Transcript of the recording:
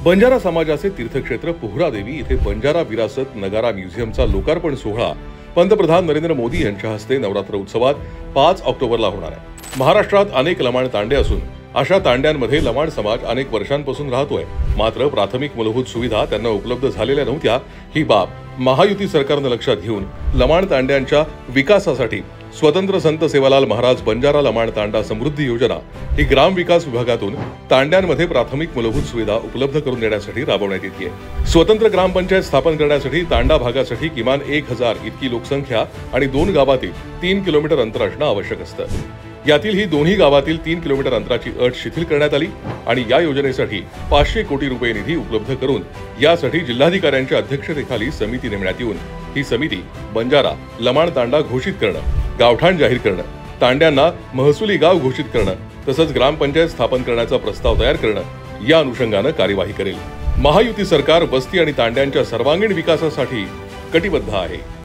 बंजारा समाजाचे तीर्थक्षेत्र पोहरादेवी इथे बंजारा विरासत नगारा म्युझियमचा लोकार्पण सोहळा पंतप्रधान नरेंद्र मोदी यांच्या हस्ते नवरात्र उत्सवात 5 ऑक्टोबरला होणार आहे। महाराष्ट्रात अनेक लमाण तांडे असून अशा तांड्यांमध्ये लमाण समाज अनेक वर्षांपासून राहतोय, मात्र प्राथमिक मूलभूत सुविधा त्यांना उपलब्ध झालेल्या नव्हत्या। ही बाब महायुती सरकारने लक्षात घेऊन लमाण तांड्यांच्या विकासासाठी स्वतंत्र संत सेवालाल महाराज बंजारा लमाण तांडा समृद्धी योजना ही ग्राम विकास विभागातून तांड्यांमध्ये प्राथमिक मूलभूत सुविधा उपलब्ध करून देण्यासाठी राबवण्यात येते। स्वतंत्र ग्रामपंचायत स्थापन करण्यासाठी तांडा भागासाठी किमान 1000 इतकी लोकसंख्या आणि 2 गावातील 3 किलोमीटर अंतर असणे आवश्यक असतं। यातील ही दोन्ही गावातील 3 किलोमीटर अंतराची अट शिथिल करण्यात आली आणि या योजनेसाठी 500 कोटी रुपये निधी उपलब्ध करून यासाठी जिल्हाधिकाऱ्यांच्या अध्यक्षतेखाली समिती नेमण्यात येऊन ही समिती बंजारा लमाण तांडा घोषित करणं, गावठाण जाहीर करणं, तांड्यांना महसुली गाव घोषित करणं तसंच ग्रामपंचायत स्थापन करण्याचा प्रस्ताव तयार करणं या अनुषंगाने कार्यवाही करेल। महायुती सरकार वस्ती आणि तांड्यांच्या सर्वांगीण विकासासाठी कटिबद्ध आहे।